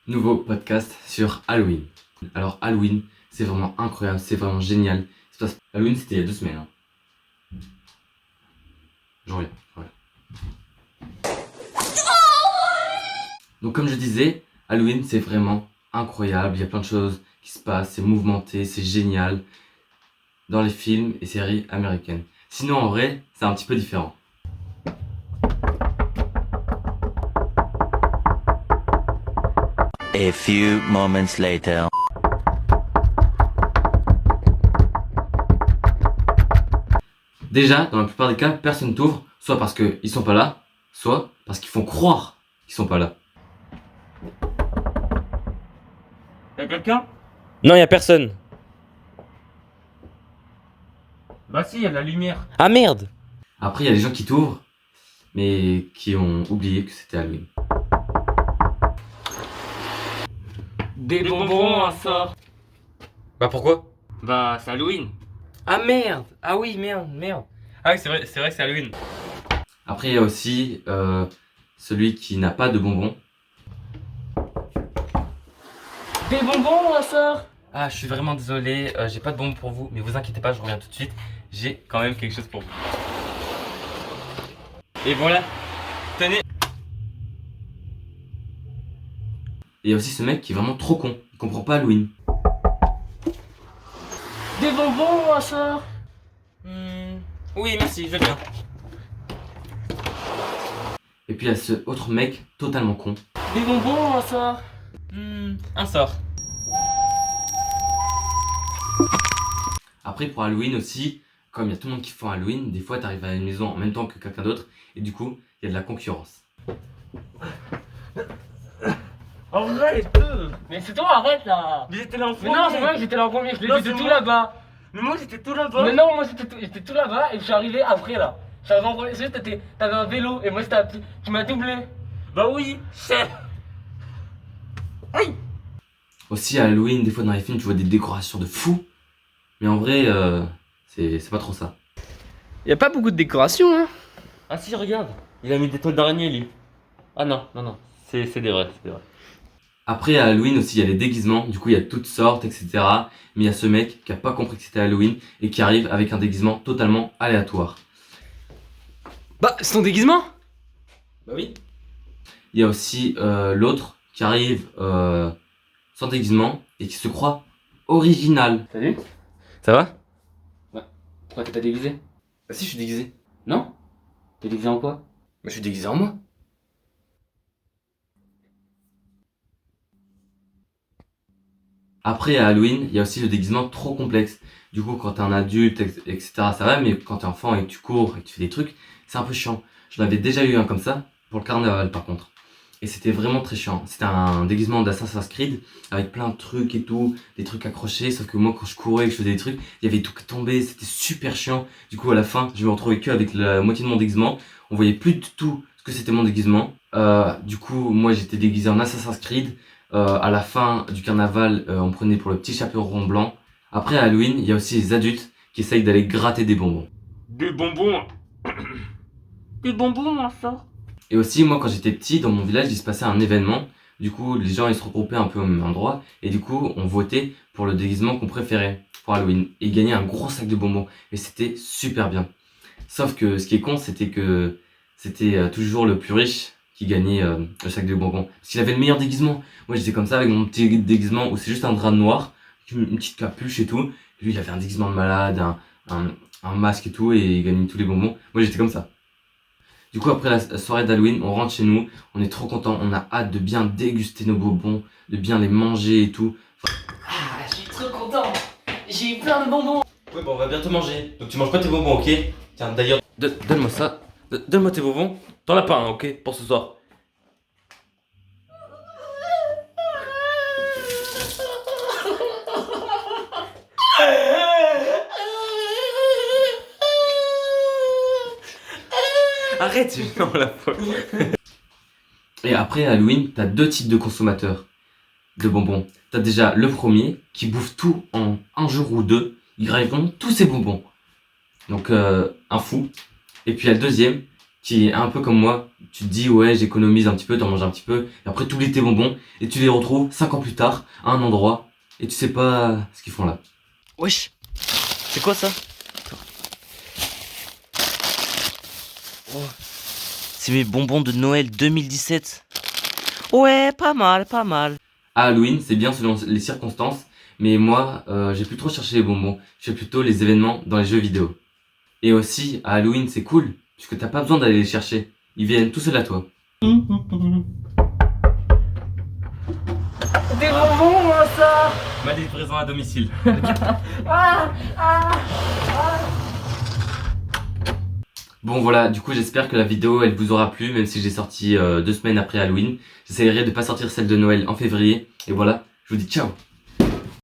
Nouveau podcast sur Halloween. Alors Halloween, c'est vraiment incroyable, c'est vraiment génial. Halloween, c'était il y a 2 semaines. Je reviens. Donc comme je disais, Halloween, c'est vraiment incroyable. Il y a plein de choses qui se passent, c'est mouvementé, c'est génial. Dans les films et séries américaines. Sinon, en vrai, c'est un petit peu différent. A few moments later. Déjà, dans la plupart des cas, personne t'ouvre, soit parce qu'ils sont pas là, soit parce qu'ils font croire qu'ils sont pas là. Y'a quelqu'un? Non, y a personne. Bah si, y'a la lumière. Ah merde! Après, il y a des gens qui t'ouvrent, mais qui ont oublié que c'était Halloween. Des bonbons, un sort. Bah pourquoi? Bah c'est Halloween. Ah merde! Ah oui, merde. Ah oui, c'est vrai que c'est Halloween. Après, il y a aussi celui qui n'a pas de bonbons. Des bonbons, un sort. Ah, je suis vraiment désolé, j'ai pas de bonbons pour vous, mais vous inquiétez pas, je reviens tout de suite. J'ai quand même quelque chose pour vous. Et voilà, tenez. Et il y a aussi ce mec qui est vraiment trop con, il comprend pas Halloween. Des bonbons, un sort. Oui, merci, je veux bien. Et puis il y a ce autre mec totalement con. Des bonbons, un sort. Un sort. Après, pour Halloween aussi, comme il y a tout le monde qui fait Halloween, des fois t'arrives à une maison en même temps que quelqu'un d'autre, et du coup, il y a de la concurrence. Arrête. Mais c'est toi, arrête là. Mais j'étais là en Mais non, c'est vrai que j'étais là en premier, je l'ai Non, vu de c'est tout moi. là-bas. Mais moi j'étais tout là-bas. Mais non, moi j'étais tout là-bas et je suis arrivé après là. Je suis arrivé en premier, c'est juste que t'avais un vélo et moi c'était un petit. Tu m'as doublé. Bah oui, chef. Aussi à Halloween, des fois dans les films, tu vois des décorations de fou, mais en vrai, c'est pas trop ça. Y a pas beaucoup de décoration, hein. Ah si, regarde, il a mis des toiles d'araignée lui. Ah non, c'est des vrais, Après, à Halloween aussi, il y a les déguisements, du coup, il y a toutes sortes, etc. Mais il y a ce mec qui a pas compris que c'était Halloween et qui arrive avec un déguisement totalement aléatoire. Bah, c'est ton déguisement. Bah oui. Il y a aussi l'autre qui arrive sans déguisement et qui se croit original. Salut. Ça va? Pourquoi t'es pas déguisé? Bah si, je suis déguisé. Non? T'es déguisé en quoi? Bah, je suis déguisé en moi. Après, à Halloween, il y a aussi le déguisement trop complexe. Du coup, quand t'es un adulte, etc., ça va, mais quand t'es enfant et que tu cours et que tu fais des trucs, c'est un peu chiant. J'en avais déjà eu un comme ça, pour le carnaval par contre. Et c'était vraiment très chiant. C'était un déguisement d'Assassin's Creed, avec plein de trucs et tout, des trucs accrochés, sauf que moi, quand je courais et que je faisais des trucs, il y avait tout qui tombait, c'était super chiant. Du coup, à la fin, je me retrouvais que avec la moitié de mon déguisement. On voyait plus du tout ce que c'était mon déguisement. Du coup, moi, j'étais déguisé en Assassin's Creed. À la fin du carnaval, on prenait pour le petit chaperon blanc. Après, à Halloween, il y a aussi les adultes qui essayent d'aller gratter des bonbons. Des bonbons. Des bonbons, un sort. Et aussi, moi, quand j'étais petit, dans mon village, il se passait un événement. Du coup, les gens, ils se regroupaient un peu au même endroit. Et du coup, on votait pour le déguisement qu'on préférait pour Halloween. Et ils gagnaient un gros sac de bonbons. Et c'était super bien. Sauf que ce qui est con, c'était que c'était toujours le plus riche qui gagnait le sac de bonbons. Parce qu'il avait le meilleur déguisement. Moi, j'étais comme ça avec mon petit déguisement où c'est juste un drap noir, une petite capuche et tout. Lui, il avait un déguisement de malade, un masque et tout, et il gagnait tous les bonbons. Moi, j'étais comme ça. Du coup, après la soirée d'Halloween, on rentre chez nous, on est trop content, on a hâte de bien déguster nos bonbons, de bien les manger et tout. Ah, je suis trop content. J'ai eu plein de bonbons. Ouais, bon, on va bientôt manger. Donc tu manges pas tes bonbons, ok? Tiens, d'ailleurs, donne-moi ça. Donne-moi tes bonbons. T'en as pas un, ok? Pour ce soir. Arrête, non, la folle. Et après Halloween, t'as 2 types de consommateurs de bonbons. T'as déjà le premier qui bouffe tout en un jour ou deux. Il grave vraiment tous ses bonbons. Donc un fou. Et puis il y a le deuxième qui est un peu comme moi, tu te dis ouais j'économise un petit peu, t'en manges un petit peu, et après tu oublies tes bonbons, et tu les retrouves 5 ans plus tard, à un endroit, et tu sais pas ce qu'ils font là. Wesh, c'est quoi ça? Oh, c'est mes bonbons de Noël 2017. Ouais, pas mal, pas mal. À Halloween, c'est bien selon les circonstances, mais moi, j'ai plus trop cherché les bonbons, je fais plutôt les événements dans les jeux vidéo. Et aussi, à Halloween, c'est cool, puisque t'as pas besoin d'aller les chercher, ils viennent tout seuls à toi. Des bonbons, moi, ça. Ma livraison à domicile. Bon voilà, du coup j'espère que la vidéo elle vous aura plu, même si j'ai sorti 2 semaines après Halloween. J'essaierai de pas sortir celle de Noël en février, et voilà, je vous dis ciao.